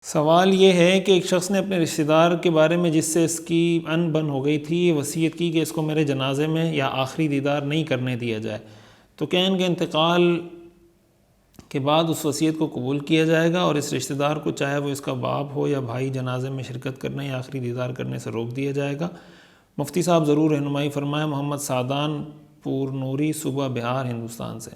سوال یہ ہے کہ ایک شخص نے اپنے رشتہ دار کے بارے میں جس سے اس کی ان بن ہو گئی تھی یہ وصیت کی کہ اس کو میرے جنازے میں یا آخری دیدار نہیں کرنے دیا جائے، تو کیا ان کے انتقال کے بعد اس وصیت کو قبول کیا جائے گا اور اس رشتہ دار کو چاہے وہ اس کا باپ ہو یا بھائی جنازے میں شرکت کرنے یا آخری دیدار کرنے سے روک دیا جائے گا؟ مفتی صاحب ضرور رہنمائی فرمائیں۔ محمد سعدان پور نوری، صوبہ بہار، ہندوستان سے۔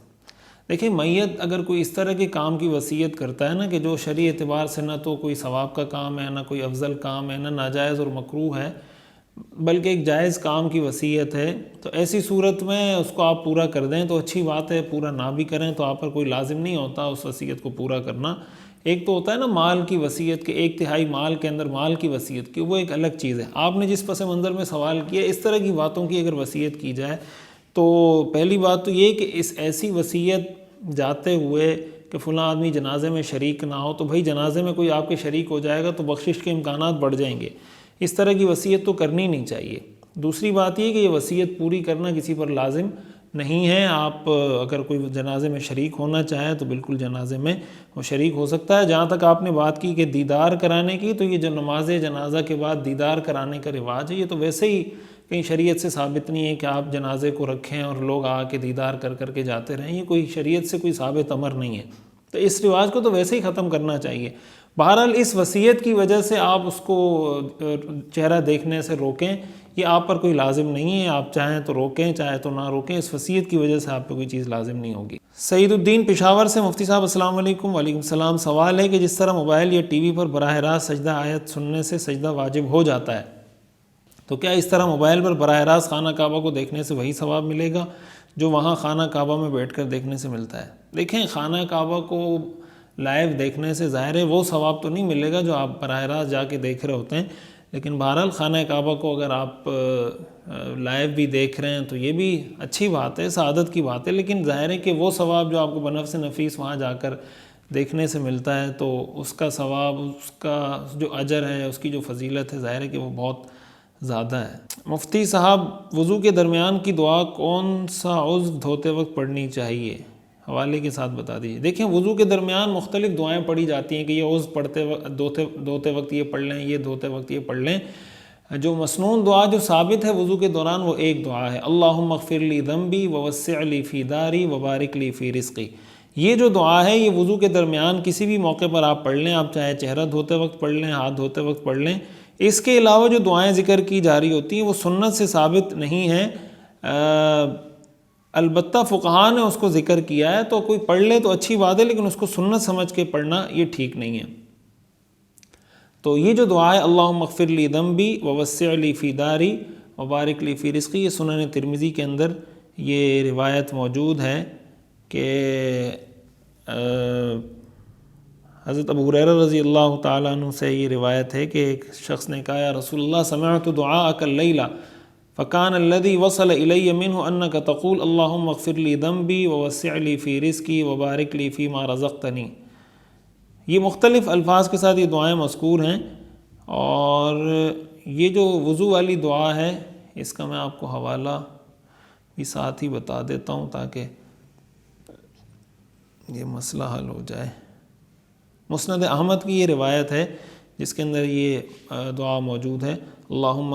دیکھیں، میت اگر کوئی اس طرح کے کام کی وصیت کرتا ہے نا کہ جو شرعی اعتبار سے نہ تو کوئی ثواب کا کام ہے، نہ کوئی افضل کام ہے، نہ ناجائز اور مکروہ ہے، بلکہ ایک جائز کام کی وصیت ہے، تو ایسی صورت میں اس کو آپ پورا کر دیں تو اچھی بات ہے، پورا نہ بھی کریں تو آپ پر کوئی لازم نہیں ہوتا اس وصیت کو پورا کرنا۔ ایک تو ہوتا ہے نا مال کی وصیت، کہ 1/3 مال کے اندر مال کی وصیت کی، وہ ایک الگ چیز ہے۔ آپ نے جس پس منظر میں سوال کیا، اس طرح کی باتوں کی اگر وصیت کی جائے تو پہلی بات تو یہ کہ اس ایسی وصیت جاتے ہوئے کہ فلاں آدمی جنازے میں شریک نہ ہو، تو بھائی جنازے میں کوئی آپ کے شریک ہو جائے گا تو بخشش کے امکانات بڑھ جائیں گے، اس طرح کی وصیت تو کرنی نہیں چاہیے۔ دوسری بات یہ کہ یہ وصیت پوری کرنا کسی پر لازم نہیں ہے۔ آپ اگر کوئی جنازے میں شریک ہونا چاہے تو بالکل جنازے میں وہ شریک ہو سکتا ہے۔ جہاں تک آپ نے بات کی کہ دیدار کرانے کی، تو یہ جو نماز جنازہ کے بعد دیدار کرانے کا رواج ہے، یہ تو ویسے ہی کہیں شریعت سے ثابت نہیں ہے کہ آپ جنازے کو رکھیں اور لوگ آ کے دیدار کر کر کے جاتے رہیں، یہ کوئی شریعت سے کوئی ثابت امر نہیں ہے، تو اس رواج کو تو ویسے ہی ختم کرنا چاہیے۔ بہرحال اس وصیت کی وجہ سے آپ اس کو چہرہ دیکھنے سے روکیں، یہ آپ پر کوئی لازم نہیں ہے، آپ چاہیں تو روکیں چاہے تو نہ روکیں، اس وصیت کی وجہ سے آپ پہ کوئی چیز لازم نہیں ہوگی۔ سعید الدین پشاور سے۔ مفتی صاحب السلام علیکم۔ وعلیکم السلام۔ سوال ہے کہ جس طرح موبائل یا ٹی وی پر براہ راست سجدہ آیت سننے سے سجدہ واجب ہو جاتا ہے، تو کیا اس طرح موبائل پر براہ راست خانہ کعبہ کو دیکھنے سے وہی ثواب ملے گا جو وہاں خانہ کعبہ میں بیٹھ کر دیکھنے سے ملتا ہے؟ دیکھیں، خانہ کعبہ کو لائیو دیکھنے سے ظاہر ہے وہ ثواب تو نہیں ملے گا جو آپ براہ راست جا کے دیکھ رہے ہوتے ہیں، لیکن بہرحال خانہ کعبہ کو اگر آپ لائیو بھی دیکھ رہے ہیں تو یہ بھی اچھی بات ہے، سعادت کی بات ہے، لیکن ظاہر ہے کہ وہ ثواب جو آپ کو بنفس نفیس وہاں جا کر دیکھنے سے ملتا ہے تو اس کا ثواب، اس کا جو اجر ہے، اس کی جو فضیلت ہے، ظاہر ہے کہ وہ بہت زیادہ ہے۔ مفتی صاحب، وضو کے درمیان کی دعا کون سا عضو دھوتے وقت پڑھنی چاہیے؟ حوالے کے ساتھ بتا دیجیے۔ دیکھیں، وضو کے درمیان مختلف دعائیں پڑھی جاتی ہیں کہ یہ عضو پڑھتے وقت دھوتے وقت یہ پڑھ لیں، یہ دھوتے وقت یہ پڑھ لیں۔ جو مسنون دعا جو ثابت ہے وضو کے دوران وہ ایک دعا ہے، اللہم اغفر لی ذنبی ووسع لی فی داری وبارک لی فی رزقی۔ یہ جو دعا ہے یہ وضو کے درمیان کسی بھی موقع پر آپ پڑھ لیں، آپ چاہے چہرہ دھوتے وقت پڑھ لیں، ہاتھ دھوتے وقت پڑھ لیں۔ اس کے علاوہ جو دعائیں ذکر کی جا رہی ہوتی ہیں وہ سنت سے ثابت نہیں ہیں، البتہ فقہاء نے اس کو ذکر کیا ہے، تو کوئی پڑھ لے تو اچھی بات ہے، لیکن اس کو سنت سمجھ کے پڑھنا یہ ٹھیک نہیں ہے۔ تو یہ جو دعا ہے اللہم اغفر لی ذنبی ووسع لی فی داری وبارک لی فی رزقی، یہ سنن ترمذی کے اندر یہ روایت موجود ہے کہ حضرت ابو ہریرہ رضی اللہ تعالیٰ عنہ سے یہ روایت ہے کہ ایک شخص نے کہا، یا رسول اللہ سمعت دعاءک اللیلہ فکان الذی وصل الی منہ انک تقول اللہم اغفر لی ذنبی ووسع لی فی رزقی وبارک لی فیما رزقتنی۔ یہ مختلف الفاظ کے ساتھ یہ دعائیں مذکور ہیں، اور یہ جو وضو والی دعا ہے اس کا میں آپ کو حوالہ بھی ساتھ ہی بتا دیتا ہوں تاکہ یہ مسئلہ حل ہو جائے۔ مسند احمد کی یہ روایت ہے جس کے اندر یہ دعا موجود ہے، اللہم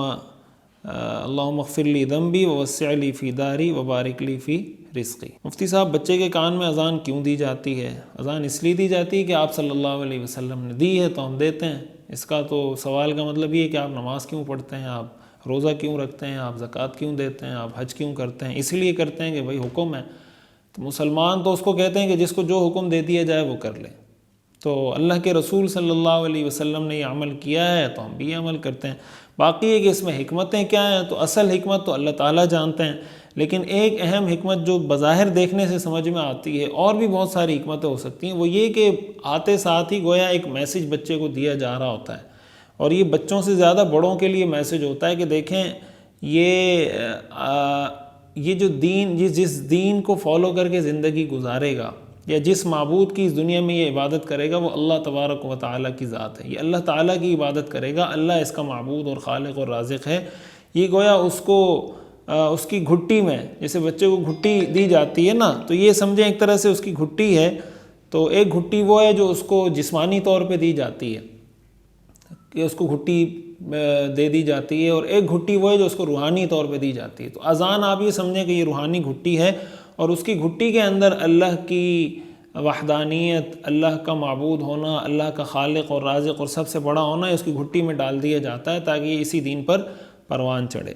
اغفر لی ذنبی ووسع لی فی داری وبارک لی فی رزقی۔ مفتی صاحب، بچے کے کان میں اذان کیوں دی جاتی ہے؟ اذان اس لیے دی جاتی ہے کہ آپ صلی اللہ علیہ وسلم نے دی ہے تو ہم دیتے ہیں۔ اس کا تو سوال کا مطلب یہ ہے کہ آپ نماز کیوں پڑھتے ہیں، آپ روزہ کیوں رکھتے ہیں، آپ زکوٰۃ کیوں دیتے ہیں، آپ حج کیوں کرتے ہیں؟ اس لیے کرتے ہیں کہ بھائی حکم ہے، تو مسلمان تو اس کو کہتے ہیں کہ جس کو جو حکم دے دیا جائے وہ کر لے، تو اللہ کے رسول صلی اللہ علیہ وسلم نے یہ عمل کیا ہے تو ہم بھی یہ عمل کرتے ہیں۔ باقی ہے کہ اس میں حکمتیں کیا ہیں، تو اصل حکمت تو اللہ تعالیٰ جانتے ہیں، لیکن ایک اہم حکمت جو بظاہر دیکھنے سے سمجھ میں آتی ہے، اور بھی بہت ساری حکمتیں ہو سکتی ہیں، وہ یہ کہ آتے ساتھ ہی گویا ایک میسج بچے کو دیا جا رہا ہوتا ہے، اور یہ بچوں سے زیادہ بڑوں کے لیے میسج ہوتا ہے کہ دیکھیں یہ جو دین، جس دین کو فالو کر کے زندگی گزارے گا یا جس معبود کی اس دنیا میں یہ عبادت کرے گا وہ اللہ تبارک و تعالیٰ کی ذات ہے، یہ اللہ تعالیٰ کی عبادت کرے گا، اللہ اس کا معبود اور خالق اور رازق ہے۔ یہ گویا اس کو اس کی گھٹی میں، جیسے بچے کو گھٹی دی جاتی ہے نا، تو یہ سمجھیں ایک طرح سے اس کی گھٹی ہے، تو ایک گھٹی وہ ہے جو اس کو جسمانی طور پہ دی جاتی ہے، کہ اس کو گھٹی دے دی جاتی ہے، اور ایک گھٹی وہ ہے جو اس کو روحانی طور پہ دی جاتی ہے۔ تو اذان آپ یہ سمجھیں کہ یہ روحانی گھٹی ہے، اور اس کی گھٹی کے اندر اللہ کی وحدانیت، اللہ کا معبود ہونا، اللہ کا خالق اور رازق اور سب سے بڑا ہونا اس کی گھٹی میں ڈال دیا جاتا ہے تاکہ یہ اسی دین پر پروان چڑھے۔